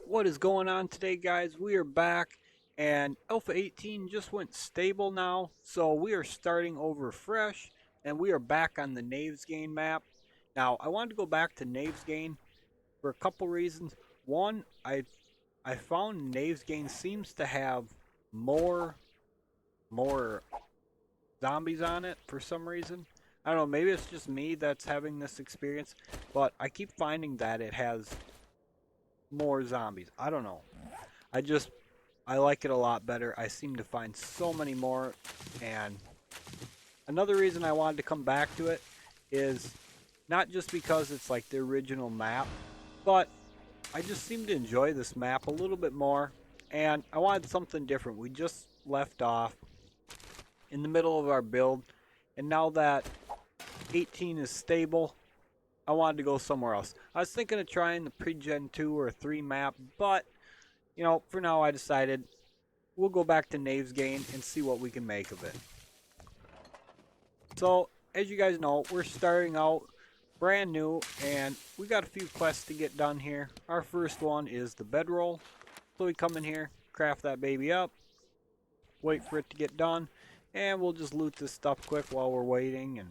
What is going on today, guys? We are back, and Alpha 18 just went stable now, so we are starting over fresh, and we are back on the Navesgane map. Now, I wanted to go back to Navesgane for a couple reasons. One, I found Navesgane seems to have more more zombies on it for some reason. I don't know, maybe it's just me that's having this experience, but I keep finding that it has more zombies. I don't know. I just I like it a lot better. I seem to find so many more, and another reason I wanted to come back to it is not just because it's like the original map, but I just seem to enjoy this map a little bit more, and I wanted something different. We just left off in the middle of our build, and now that 18 is stable, I wanted to go somewhere else. I was thinking of trying the pre-gen 2 or 3 map, but for now I decided we'll go back to Navesgane and see what we can make of it. So, as you guys know, we're starting out brand new, and we got a few quests to get done here. Our first one is the bedroll. So we come in here, craft that baby up, wait for it to get done, and we'll just loot this stuff quick while we're waiting, and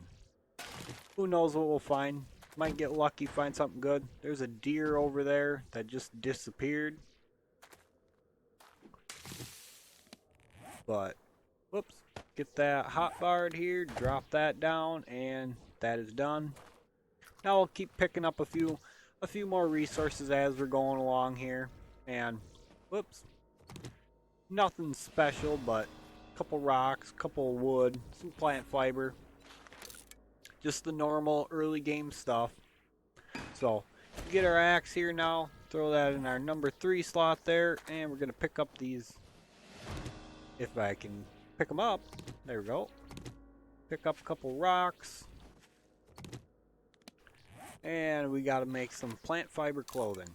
who knows what we'll find. Might get lucky, find something good. There's a deer over there that just disappeared. But, whoops, get that hotbarred here, drop that down, and that is done. Now we'll keep picking up a few more resources as we're going along here. And, whoops, nothing special, but a couple rocks, a couple wood, some plant fiber. Just the normal early game stuff. So, get our axe here now, throw that in our number 3 slot there, and we're going to pick up these. If I can pick them up, there we go. Pick up a couple rocks. And we got to make some plant fiber clothing.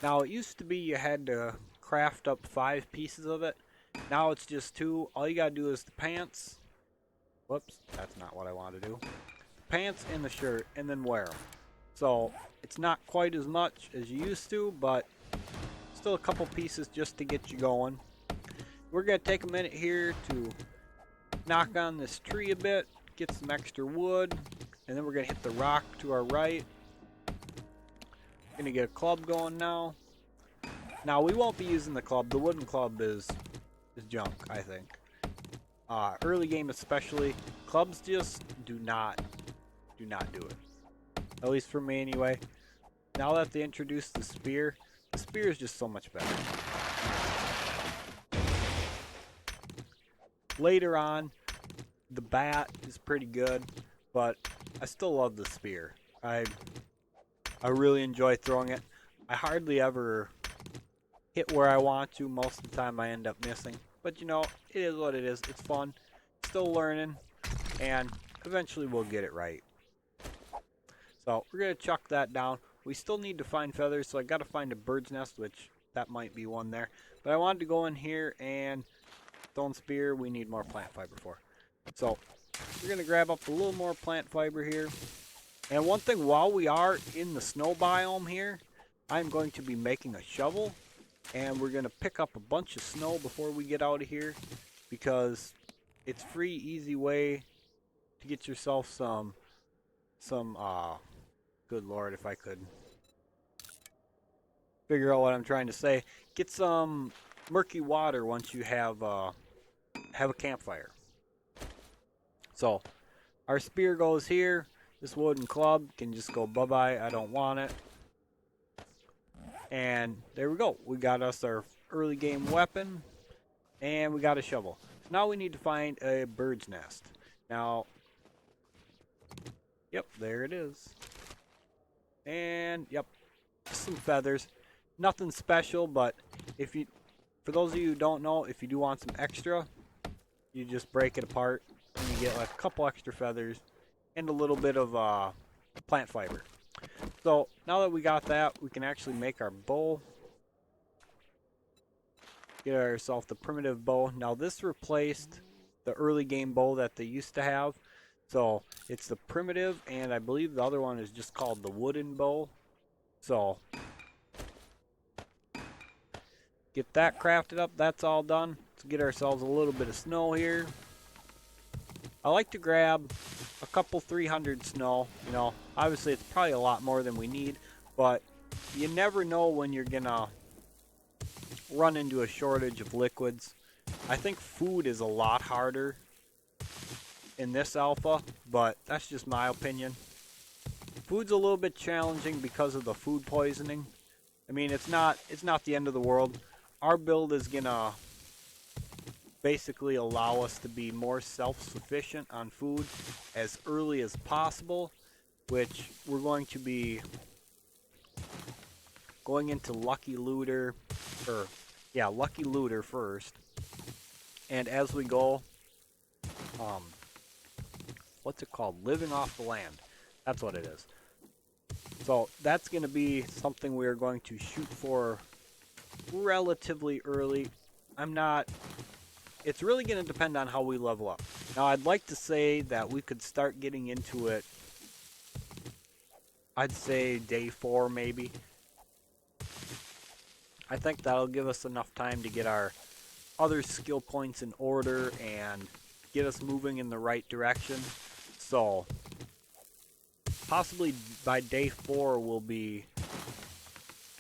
Now, it used to be you had to craft up 5 pieces of it. Now it's just 2. All you got to do is the pants. Whoops, that's not what I want to do. Pants and the shirt, and then wear them. So it's not quite as much as you used to, but still a couple pieces just to get you going. We're going to take a minute here to knock on this tree a bit, get some extra wood, and then we're going to hit the rock to our right. Going to get a club going now. Now we won't be using the club. The wooden club is junk, I think. Early game especially, clubs just do not do it. At least for me anyway. Now that they introduced the spear is just so much better. Later on, the bat is pretty good, but I still love the spear. I really enjoy throwing it. I hardly ever hit where I want to. Most of the time I end up missing. But it is what it is. It's fun. Still learning, and eventually we'll get it right. So we're going to chuck that down. We still need to find feathers, so I got to find a bird's nest, which that might be one there. But I wanted to go in here and stone spear we need more plant fiber for. So we're going to grab up a little more plant fiber here. And one thing, while we are in the snow biome here, I'm going to be making a shovel. And we're going to pick up a bunch of snow before we get out of here, because it's free, easy way to get yourself some good lord, if I could figure out what I'm trying to say. Get some murky water once you have a campfire. So, our spear goes here. This wooden club can just go bye-bye. I don't want it. And there we go. We got us our early game weapon, and we got a shovel. So now we need to find a bird's nest. Now, yep, there it is. And yep, just some feathers. Nothing special, but for those of you who don't know, if you do want some extra, you just break it apart and you get like a couple extra feathers and a little bit of plant fiber. So now that we got that, we can actually make our bow. Get ourselves the primitive bow. Now this replaced the early game bow that they used to have. So it's the primitive, and I believe the other one is just called the wooden bow. So Get that crafted up. That's all done. Let's get ourselves a little bit of snow here. I like to grab a couple 300 snow. You know, obviously it's probably a lot more than we need, but you never know when you're gonna run into a shortage of liquids. I think food is a lot harder in this alpha, but that's just my opinion. Food's a little bit challenging because of the food poisoning. I mean, it's not the end of the world. Our build is gonna basically allow us to be more self-sufficient on food as early as possible, which we're going to be going into Lucky Looter, Lucky Looter first. And as we go, what's it called? Living off the land. That's what it is. So that's going to be something we are going to shoot for relatively early. It's really going to depend on how we level up. Now, I'd like to say that we could start getting into it, I'd say day 4 maybe. I think that'll give us enough time to get our other skill points in order and get us moving in the right direction. So, possibly by day 4 we'll be,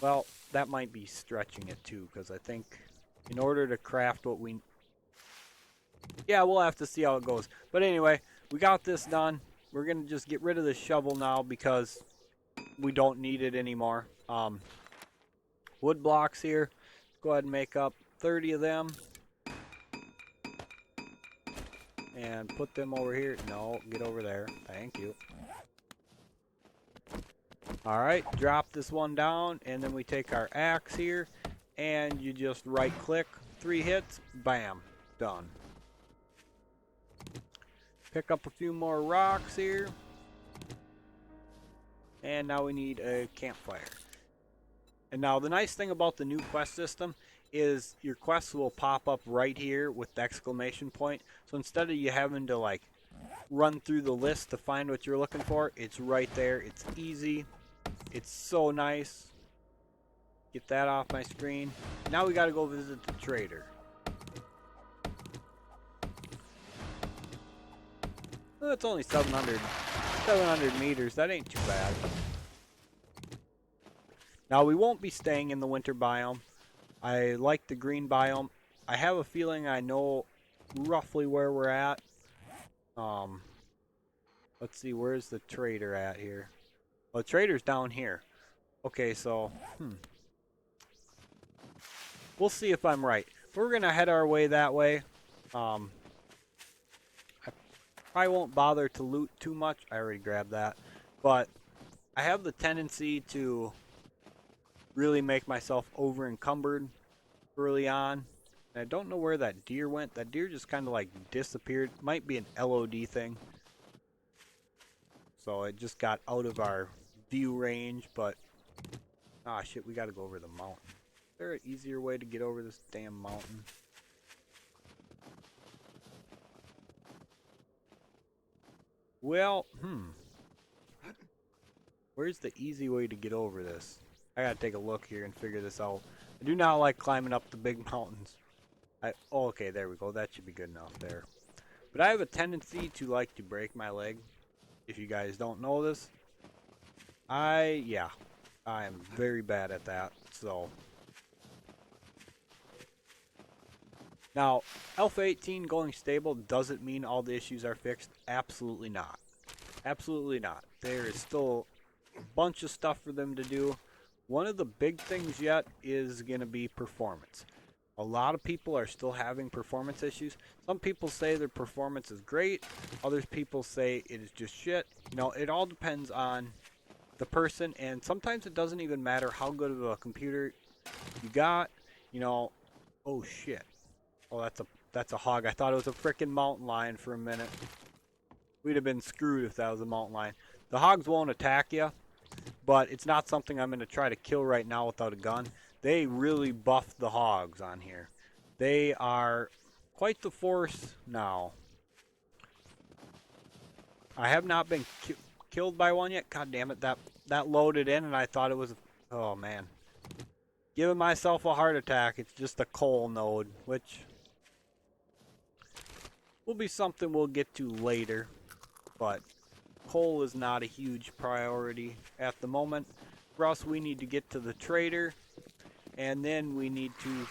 well, that might be stretching it too, because I think in order to craft what we, yeah, we'll have to see how it goes. But anyway, we got this done. We're going to just get rid of the shovel now because we don't need it anymore. Wood blocks here. Go ahead and make up 30 of them. And put them over here. No, get over there. Thank you. Alright, drop this one down, and then we take our axe here, and you just right click, 3 hits, bam, done. Pick up a few more rocks here, and now we need a campfire. And now the nice thing about the new quest system is your quests will pop up right here with the exclamation point. So instead of you having to like run through the list to find what you're looking for, it's right there. It's easy. It's so nice. Get that off my screen. Now we gotta go visit the trader. Well, it's only 700 meters. That ain't too bad. Now we won't be staying in the winter biome. I like the green biome. I have a feeling I know roughly where we're at. Let's see, where's the trader at here? Well, the trader's down here. Okay, so, we'll see if I'm right. We're gonna head our way that way. I probably won't bother to loot too much. I already grabbed that. But I have the tendency to really make myself over encumbered early on. And I don't know where that deer went. That deer just kind of like disappeared. Might be an LOD thing. So it just got out of our view range, but ah shit, we gotta go over the mountain. Is there an easier way to get over this damn mountain? Well, where's the easy way to get over this? I gotta take a look here and figure this out. I do not like climbing up the big mountains. Oh, okay, there we go. That should be good enough there. But I have a tendency to like to break my leg. If you guys don't know this, I am very bad at that. So now, Alpha 18 going stable doesn't mean all the issues are fixed. Absolutely not. Absolutely not. There is still a bunch of stuff for them to do. One of the big things yet is going to be performance. A lot of people are still having performance issues. Some people say their performance is great. Other people say it is just shit. You know, it all depends on the person, and sometimes it doesn't even matter how good of a computer you got. You know, oh shit. Oh, that's a hog. I thought it was a frickin' mountain lion for a minute. We'd have been screwed if that was a mountain lion. The hogs won't attack you, but it's not something I'm going to try to kill right now without a gun. They really buffed the hogs on here. They are quite the force now. I have not been killed by one yet. God damn it, that loaded in and I thought it was... Oh, man. Giving myself a heart attack. It's just a coal node, which will be something we'll get to later. But coal is not a huge priority at the moment. For us, we need to get to the trader, and then we need to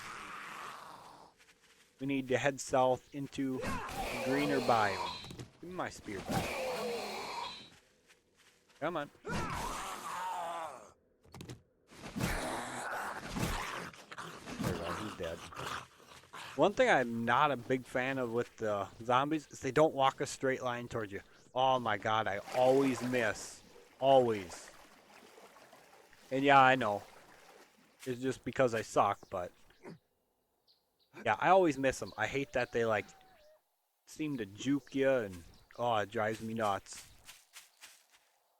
head south into the greener biome. Give me my spear back. Come on. There we go, he's dead. One thing I'm not a big fan of with the zombies is they don't walk a straight line towards you. Oh my god, I always miss. Always. And yeah, I know. It's just because I suck, but yeah, I always miss them. I hate that they like seem to juke you, and oh, it drives me nuts.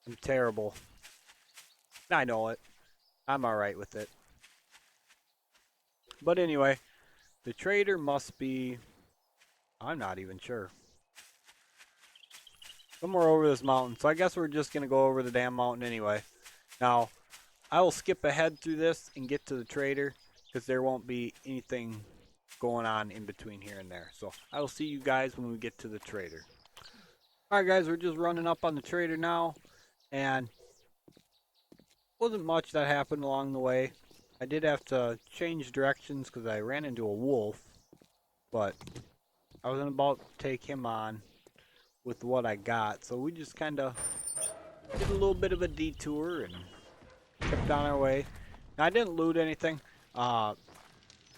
I'm terrible. I know it. I'm alright with it. But anyway, the trader must be... I'm not even sure. Somewhere over this mountain. So I guess we're just going to go over the damn mountain anyway. Now, I will skip ahead through this and get to the trader, because there won't be anything going on in between here and there. So I will see you guys when we get to the trader. Alright guys, we're just running up on the trader now. And wasn't much that happened along the way. I did have to change directions because I ran into a wolf. But I wasn't about to take him on with what I got. So we just kind of did a little bit of a detour and kept on our way. Now I didn't loot anything.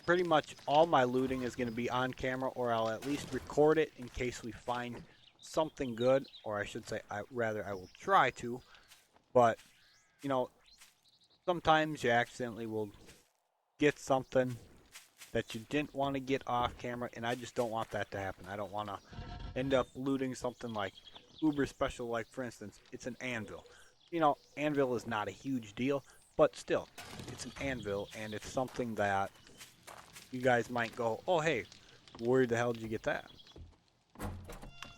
Pretty much all my looting is going to be on camera, or I'll at least record it in case we find something good. Or I should say, I will try to. But, you know, sometimes you accidentally will get something that you didn't want to get off camera, and I just don't want that to happen. I don't want to end up looting something like uber special, like for instance, it's an anvil. You know, anvil is not a huge deal, but still, it's an anvil, and it's something that you guys might go, oh hey, where the hell did you get that?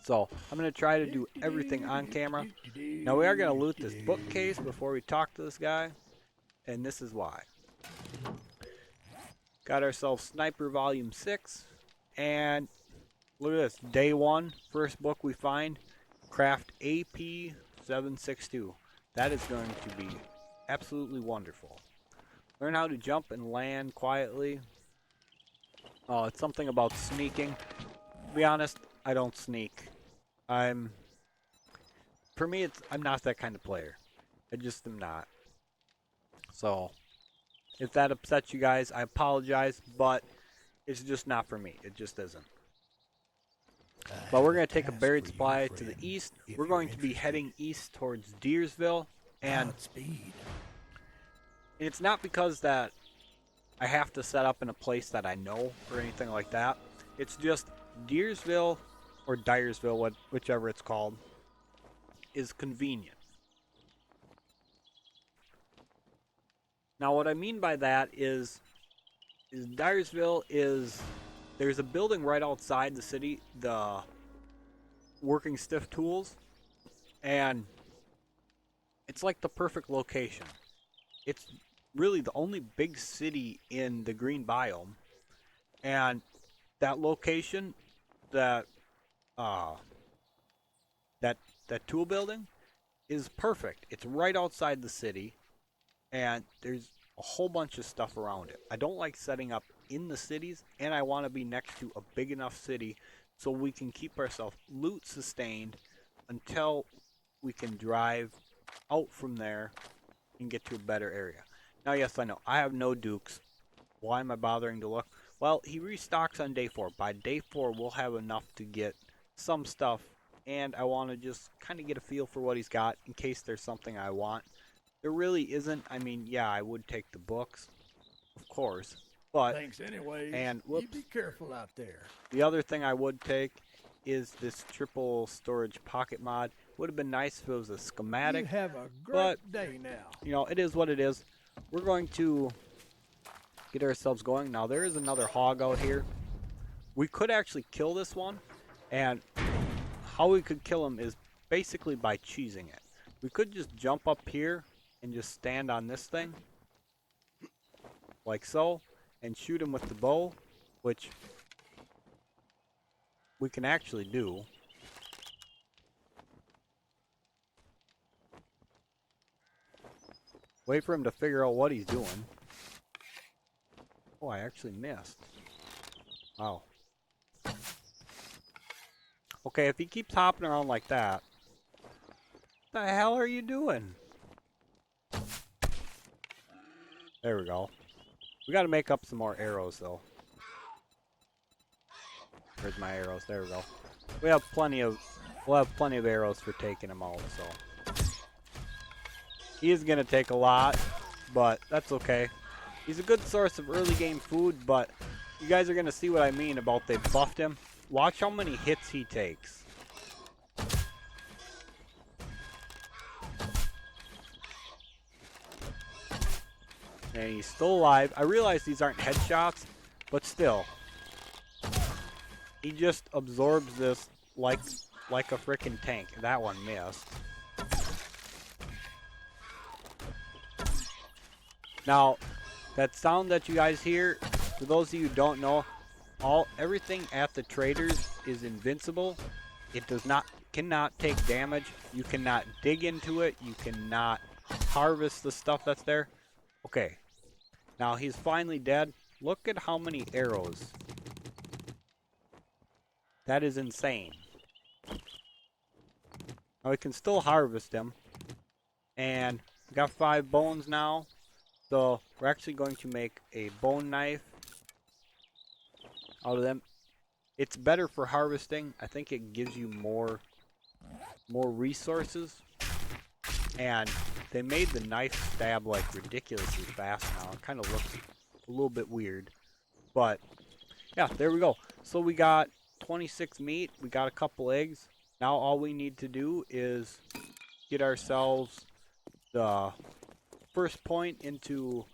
So, I'm going to try to do everything on camera. Now, we are going to loot this bookcase before we talk to this guy, and this is why. Got ourselves Sniper Volume 6, and look at this, Day 1, first book we find, Craft AP 762. That is going to be absolutely wonderful. Learn how to jump and land quietly. Oh, it's something about sneaking. To be honest, I don't sneak. For me, I'm not that kind of player. I just am not. So, if that upsets you guys, I apologize, but it's just not for me. It just isn't. But we're going to take a buried supply to the east. We're going to be heading east towards Diersville. And it's not because that I have to set up in a place that I know or anything like that. It's just Diersville or Diersville, whichever it's called, is convenient. Now what I mean by that is Dyersville is, there's a building right outside the city, the Working Stiff Tools, and it's like the perfect location. It's really the only big city in the green biome, and that location, that tool building is perfect. It's right outside the city, and there's a whole bunch of stuff around it. I don't like setting up in the cities, and I want to be next to a big enough city so we can keep ourselves loot sustained until we can drive out from there and get to a better area. Now, yes, I know, I have no dukes. Why am I bothering to look? Well, he restocks on day 4. By day 4, we'll have enough to get some stuff, and I want to just kind of get a feel for what he's got in case there's something I want. There really isn't. I mean, yeah, I would take the books, of course, but thanks anyway. And whoops, you be careful out there. The other thing I would take is this triple storage pocket mod. Would have been nice if it was a schematic. You have a great day now. You know, it is what it is. We're going to get ourselves going. Now, there is another hog out here. We could actually kill this one, and how we could kill him is basically by cheesing it. We could just jump up here and just stand on this thing. like so, and shoot him with the bow, which we can actually do. Wait for him to figure out what he's doing. Oh, I actually missed. Wow. Okay, if he keeps hopping around like that, what the hell are you doing? There we go. We gotta make up some more arrows though. Where's my arrows? There we go. We'll have plenty of arrows for taking him out, so. He is gonna take a lot, but that's okay. He's a good source of early game food, but you guys are gonna see what I mean about they buffed him. Watch how many hits he takes. And he's still alive. I realize these aren't headshots, but still. He just absorbs this like a freaking tank. That one missed. Now, that sound that you guys hear, for those of you who don't know, everything at the traders is invincible. It cannot take damage. You cannot dig into it. You cannot harvest the stuff that's there. Okay. Now he's finally dead. Look at how many arrows. That is insane. Now we can still harvest him. And we got 5 bones now. So we're actually going to make a bone knife out of them. It's better for harvesting. I think it gives you more resources. And they made the knife stab like ridiculously fast now. It kind of looks a little bit weird. But yeah, there we go. So we got 26 meat. We got a couple eggs. Now all we need to do is get ourselves the first point into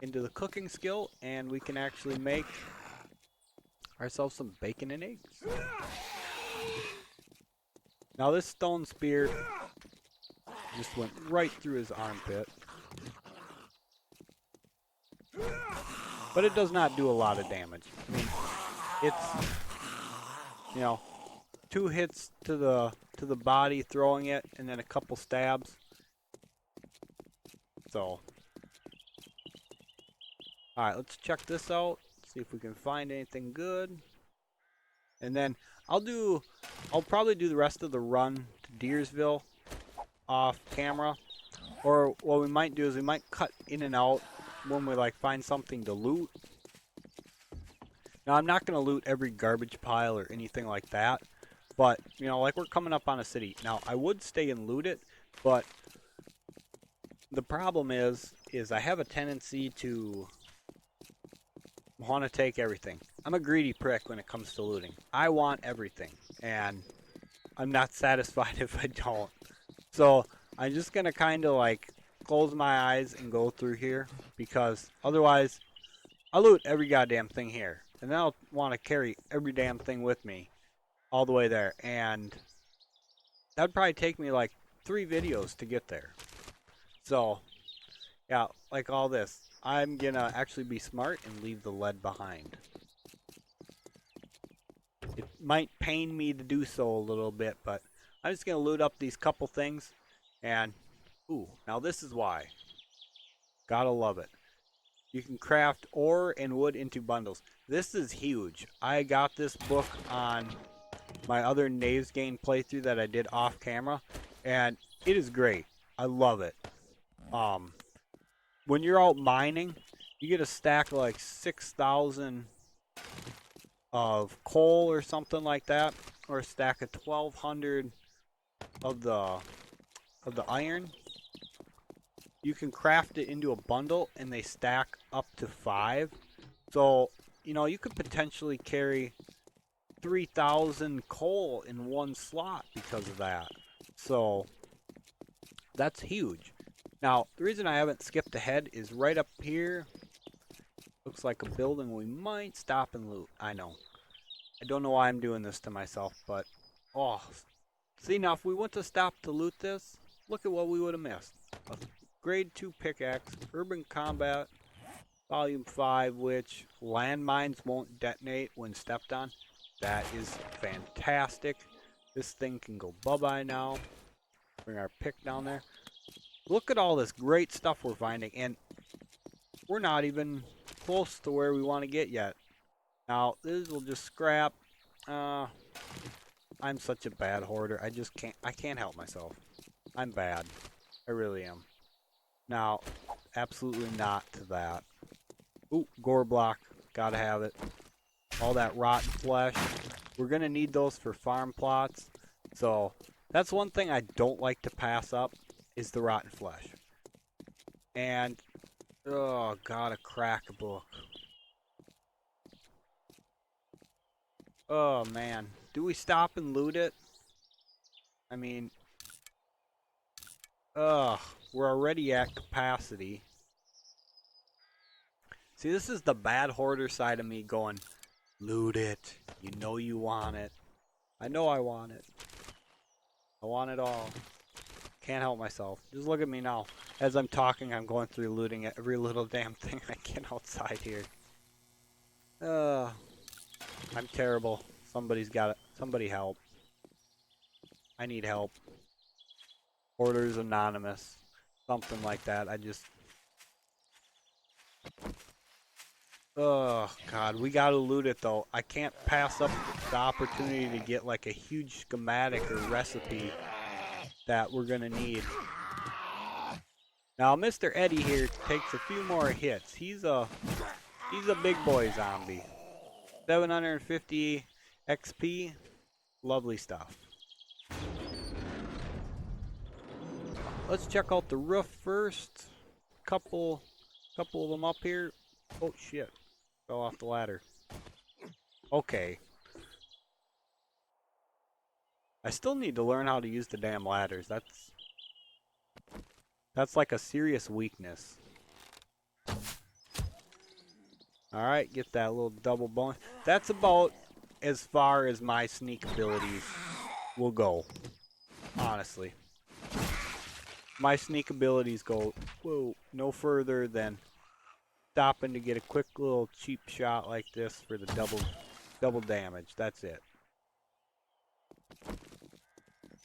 the cooking skill, and we can actually make ourselves some bacon and eggs. Now this stone spear just went right through his armpit. But it does not do a lot of damage. I mean, it's, you know, 2 hits to the body throwing it, and then a couple stabs. So, alright, let's check this out. See if we can find anything good. And then I'll probably do the rest of the run to Diersville off camera. Or what we might do is we might cut in and out when we like find something to loot. Now I'm not going to loot every garbage pile or anything like that. But, you know, like we're coming up on a city. Now I would stay and loot it, but the problem is I have a tendency to want to take everything. I'm a greedy prick when it comes to looting. I want everything, and I'm not satisfied if I don't. So I'm just going to kind of like close my eyes and go through here, because otherwise I'll loot every goddamn thing here. And then I'll want to carry every damn thing with me all the way there. And that'd probably take me like 3 videos to get there. So, yeah, like all this, I'm gonna actually be smart and leave the lead behind. It might pain me to do so a little bit, but I'm just gonna loot up these couple things. And, ooh, now this is why. Gotta love it. You can craft ore and wood into bundles. This is huge. I got this book on my other Navesgane playthrough that I did off camera, and it is great. I love it. When you're out mining, you get a stack of like 6,000 of coal or something like that, or a stack of 1,200 of the iron. You can craft it into a bundle, and they stack up to 5. So, you know, you could potentially carry 3,000 coal in one slot because of that. So, that's huge. Now, the reason I haven't skipped ahead is right up here. Looks like a building we might stop and loot. I know. I don't know why I'm doing this to myself, but, oh. See, now, if we went to stop to loot this, look at what we would have missed. A grade 2 pickaxe, urban combat, Volume 5, which landmines won't detonate when stepped on. That is fantastic. This thing can go bye-bye now. Bring our pick down there. Look at all this great stuff we're finding, and we're not even close to where we want to get yet. Now, this will just scrap. I'm such a bad hoarder. I can't help myself. I'm bad. I really am. Now, absolutely not to that. Ooh, gore block. Gotta have it. All that rotten flesh. We're gonna need those for farm plots. So, that's one thing I don't like to pass up, is the rotten flesh. And, oh, gotta crack a book. Oh, man. Do we stop and loot it? I mean, ugh, we're already at capacity. See, this is the bad hoarder side of me going, loot it. You know you want it. I know I want it. I want it all. Can't help myself. Just look at me now. As I'm talking, I'm going through looting every little damn thing I can outside here. I'm terrible. Somebody's got it. Somebody help. I need help. Hoarders Anonymous. Something like that. Oh, God. We gotta loot it, though. I can't pass up the opportunity to get, like, a huge schematic or recipe that we're gonna need. Now, Mr. Eddie here takes a few more hits. He's a big boy zombie. 750 XP. Lovely stuff. Let's check out the roof first. Couple of them up here. Oh shit. Fell off the ladder. Okay. I still need to learn how to use the damn ladders. That's like a serious weakness. Alright, get that little double bonus. That's about as far as my sneak abilities will go. Honestly. My sneak abilities go, whoa, no further than stopping to get a quick little cheap shot like this for the double damage. That's it.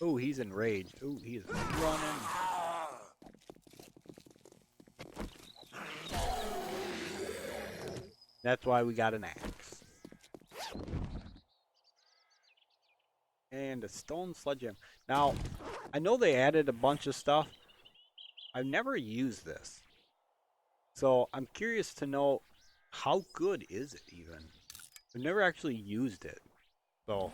Oh, he's enraged. Oh, he's running. That's why we got an axe. And a stone sledgehammer. Now, I know they added a bunch of stuff. I've never used this. So, I'm curious to know, how good is it even? I've never actually used it. So,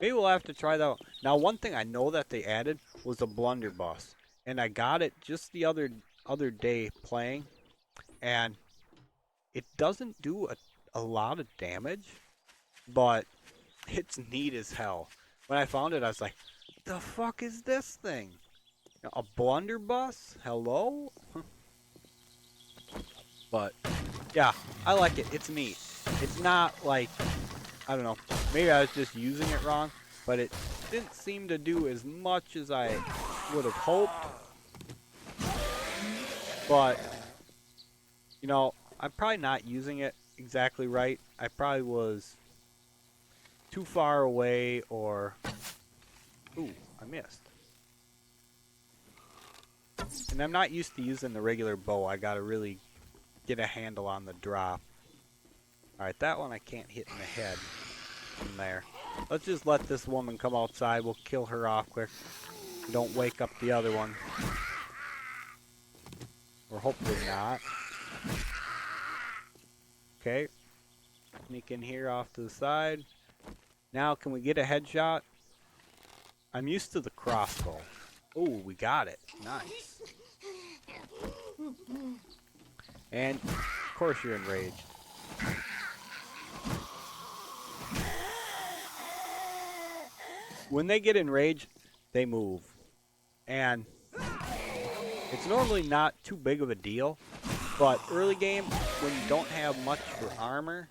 maybe we'll have to try that out. Now, one thing I know that they added was a blunderbuss. And I got it just the other day playing. And it doesn't do a lot of damage, but it's neat as hell. When I found it, I was like, the fuck is this thing? A blunderbuss? Hello? But, yeah, I like it. It's neat. It's not like, I don't know, maybe I was just using it wrong, but it didn't seem to do as much as I would have hoped. But, you know, I'm probably not using it exactly right. I probably was too far away, or... Ooh, I missed. And I'm not used to using the regular bow. I gotta really get a handle on the drop. Alright, that one I can't hit in the head from there. Let's just let this woman come outside. We'll kill her off quick. Don't wake up the other one. Or hopefully not. Okay. Sneak in here off to the side. Now, can we get a headshot? I'm used to the crossbow. Oh, we got it. Nice. And, of course, you're enraged. When they get enraged, they move. And it's normally not too big of a deal. But early game, when you don't have much for armor,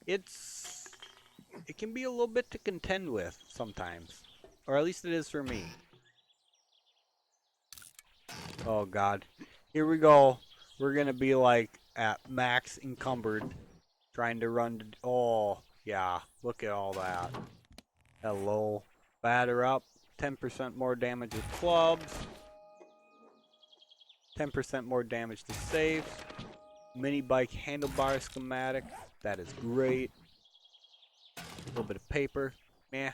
it can be a little bit to contend with sometimes. Or at least it is for me. Oh god. Here we go. We're gonna be like at max encumbered, trying to run to, oh, yeah, look at all that. Hello. Batter up, 10% more damage with clubs, 10% more damage to safes, mini bike handlebar schematic, that is great. A little bit of paper, meh,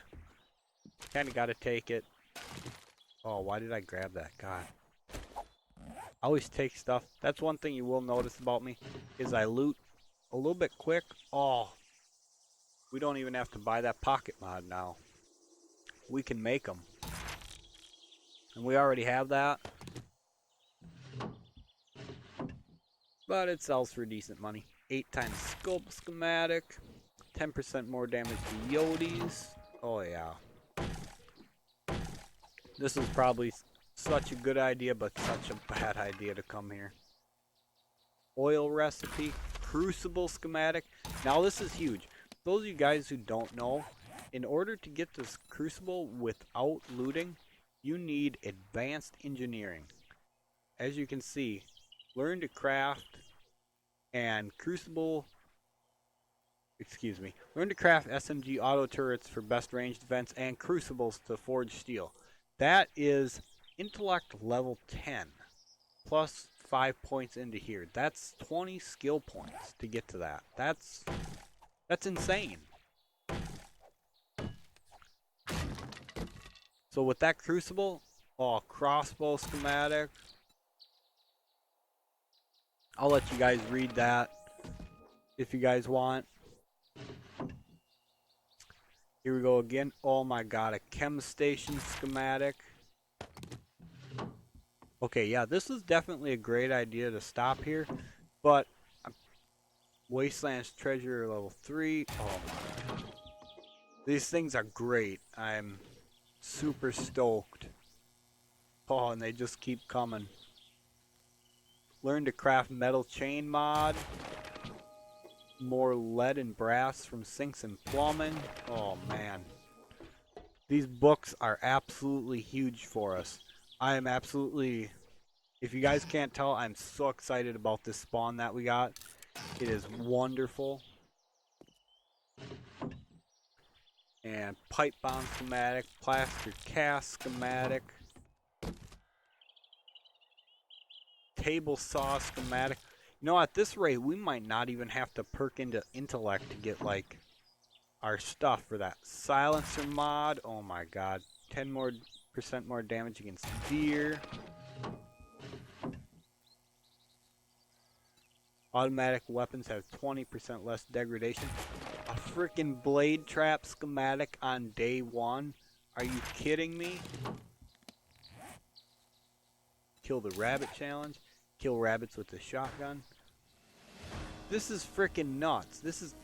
kinda gotta take it. Oh, why did I grab that? God. I always take stuff. That's one thing you will notice about me, is I loot a little bit quick. Oh, we don't even have to buy that pocket mod now. We can make them. And we already have that. But it sells for decent money. 8 times scope schematic. 10% more damage to Yodis. Oh yeah. This is probably such a good idea, but such a bad idea to come here. Oil recipe. Crucible schematic. Now this is huge. Those of you guys who don't know, in order to get this crucible without looting, you need advanced engineering. As you can see, learn to craft and crucible, learn to craft SMG auto turrets for best range defense and crucibles to forge steel. That is intellect level 10 plus 5 points into here. That's 20 skill points to get to that. That's insane. So with that crucible, oh, crossbow schematic. I'll let you guys read that if you guys want. Here we go again. Oh my god, a chem station schematic. Okay, yeah, this is definitely a great idea to stop here, but Wasteland's treasure level 3. Oh my. These things are great. I'm super stoked. Oh, and they just keep coming. Learn to craft metal chain mod. More lead and brass from sinks and plumbing. Oh man. These books are absolutely huge for us. I am absolutely, if you guys can't tell, I'm so excited about this spawn that we got. It is wonderful. And pipe bomb schematic, plaster cast schematic, table saw schematic. You know, at this rate, we might not even have to perk into intellect to get, like, our stuff for that. Silencer mod, oh my god. 10% more damage against deer. Automatic weapons have 20% less degradation. A freaking blade trap schematic on day 1. Are you kidding me? Kill the rabbit challenge. Kill rabbits with the shotgun. This is freaking nuts. This is,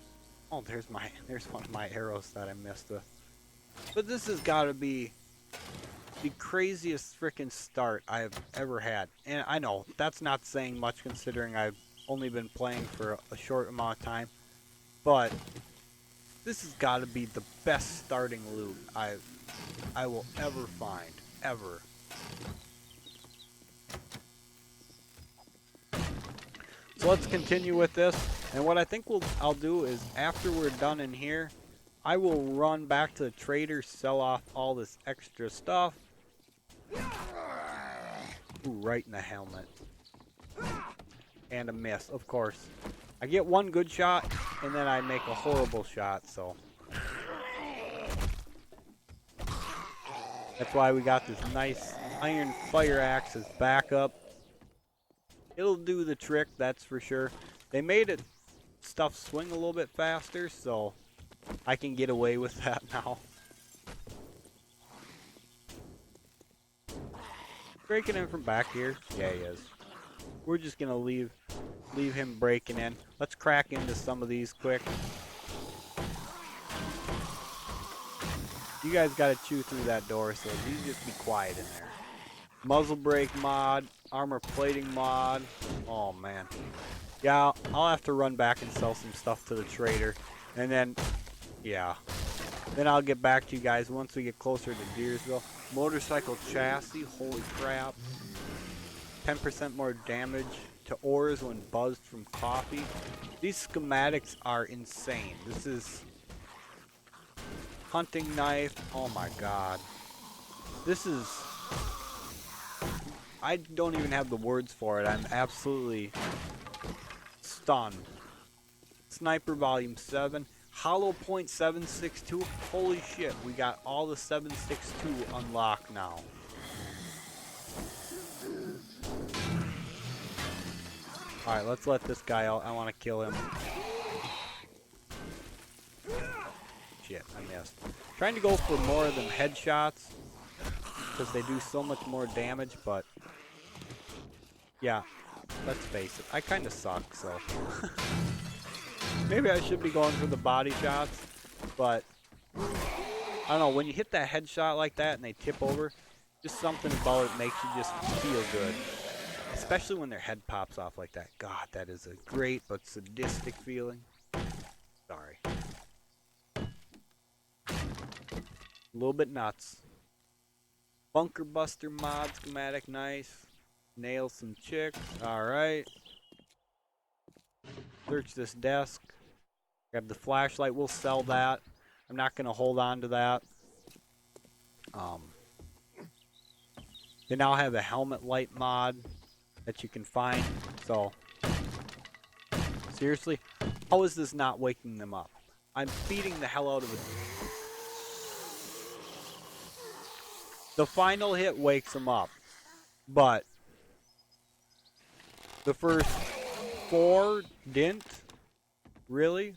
oh, there's one of my arrows that I missed with. But this has got to be the craziest freaking start I've ever had. And I know that's not saying much considering I've only been playing for a short amount of time, but this has got to be the best starting loot I will ever find, ever. So let's continue with this, and what I think I'll do is after we're done in here, I will run back to the trader, sell off all this extra stuff. Ooh, right in the helmet. And a miss, of course. I get one good shot, and then I make a horrible shot, so. That's why we got this nice iron fire axe as backup. It'll do the trick, that's for sure. They made it stuff swing a little bit faster, so I can get away with that now. Breaking in from back here? Yeah, he is. We're just gonna leave him breaking in. Let's crack into some of these quick. You guys gotta chew through that door, so you just be quiet in there. Muzzle brake mod, armor plating mod. Oh man. Yeah, I'll have to run back and sell some stuff to the trader. And then, yeah. Then I'll get back to you guys once we get closer to Diersville. Motorcycle chassis, holy crap. 10% more damage to ores when buzzed from coffee. These schematics are insane. This is hunting knife. Oh my god. This is... I don't even have the words for it. I'm absolutely stunned. Sniper Volume 7. Hollow Point 762. Holy shit, we got all the 762 unlocked now. Alright, let's let this guy out. I want to kill him. Shit, I missed. Trying to go for more of them headshots, because they do so much more damage, but... yeah, let's face it. I kind of suck, so... maybe I should be going for the body shots, but... I don't know, when you hit that headshot like that and they tip over, just something about it makes you just feel good. Especially when their head pops off like that. God, that is a great but sadistic feeling. Sorry. A little bit nuts. Bunker Buster mod schematic, nice. Nail some chicks, alright. Search this desk. Grab the flashlight, we'll sell that. I'm not going to hold on to that. They now have a helmet light mod that you can find. So, seriously, how is this not waking them up? I'm beating the hell out of it. The final hit wakes them up, but the first 4 didn't? Really?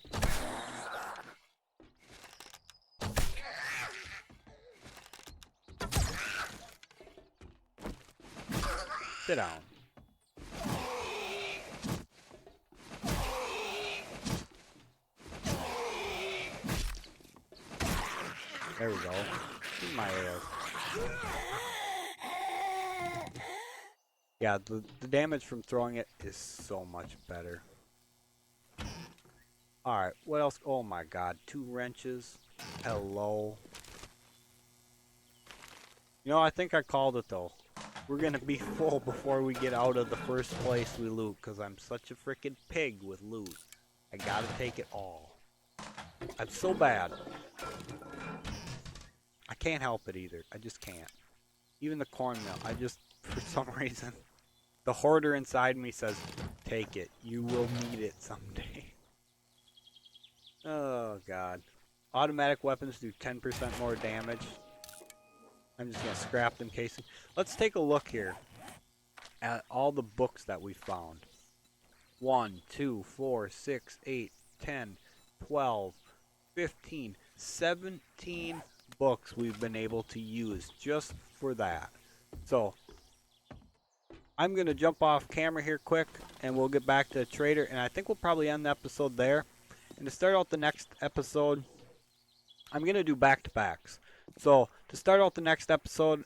Sit down. There we go. Give me my arrows. Yeah, the damage from throwing it is so much better. Alright, what else? Oh my god, 2 wrenches. Hello. You know, I think I called it though. We're gonna be full before we get out of the first place we loot, because I'm such a freaking pig with loot. I gotta take it all. I'm so bad. I can't help it either. I just can't. Even the cornmeal, I just, for some reason, the hoarder inside me says, take it. You will need it someday. Oh, God. Automatic weapons do 10% more damage. I'm just going to scrap them casing. Let's take a look here at all the books that we found. 1, 2, 4, 6, 8, 10, 12, 15, 17 books we've been able to use just for that. So, I'm going to jump off camera here quick, and we'll get back to the trader, and I think we'll probably end the episode there. And to start out the next episode, I'm going to do back-to-backs. So, to start out the next episode,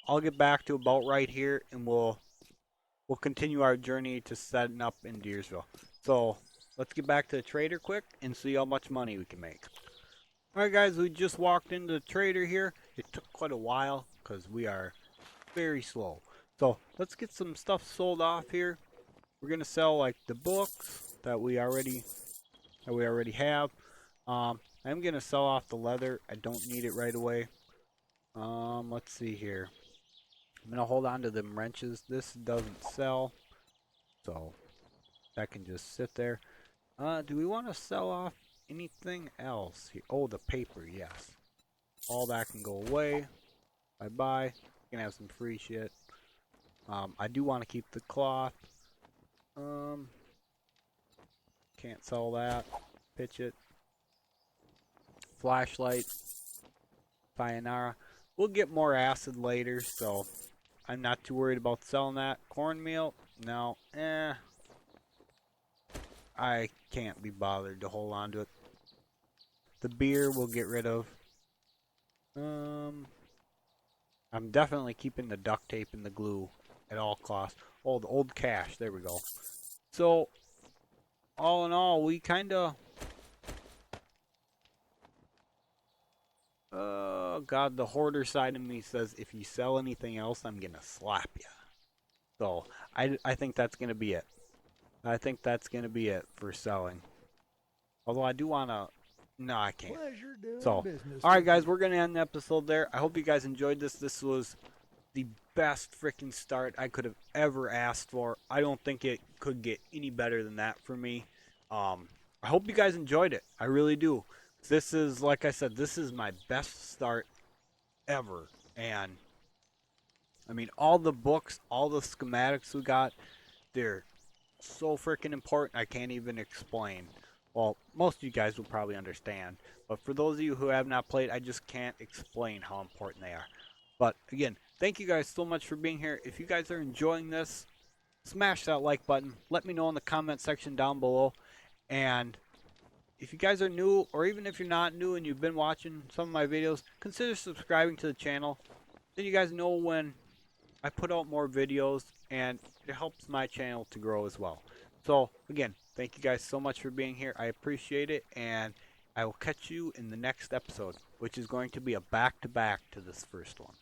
I'll get back to about right here, and we'll continue our journey to setting up in Diersville. So, let's get back to the trader quick and see how much money we can make. Alright guys, we just walked into the trader here. It took quite a while because we are very slow. So, let's get some stuff sold off here. We're going to sell like the books that we already have. I'm going to sell off the leather. I don't need it right away. Let's see here. I'm going to hold on to them wrenches. This doesn't sell, so that can just sit there. Do we want to sell off anything else here? Oh, the paper, yes. All that can go away. Bye-bye. You can have some free shit. I do want to keep the cloth. Can't sell that. Pitch it. Flashlight. Sayonara. We'll get more acid later, so I'm not too worried about selling that. Cornmeal, no, I can't be bothered to hold on to it. The beer we'll get rid of. I'm definitely keeping the duct tape and the glue at all costs. Oh, the old cash, there we go. So, all in all, we kinda... Oh god, the hoarder side of me says if you sell anything else, I'm gonna slap you. So, I think that's gonna be it. I think that's going to be it for selling. Although I do want to... No, I can't. Pleasure doing So, business alright with guys, you. we're going to end the episode there. I hope you guys enjoyed this. This was the best freaking start I could have ever asked for. I don't think it could get any better than that for me. I hope you guys enjoyed it. I really do. This is, like I said, this is my best start ever. And, I mean, all the books, all the schematics we got, they're so freaking important I can't even explain. Well, most of you guys will probably understand, but for those of you who have not played, I just can't explain how important they are. But again, thank you guys so much for being here. If you guys are enjoying this, smash that like button. Let me know in the comment section down below. And if you guys are new, or even if you're not new and you've been watching some of my videos, consider subscribing to the channel. Then you guys know when I put out more videos, and it helps my channel to grow as well. So again, thank you guys so much for being here. I appreciate it, and I will catch you in the next episode, which is going to be a back-to-back to this first one.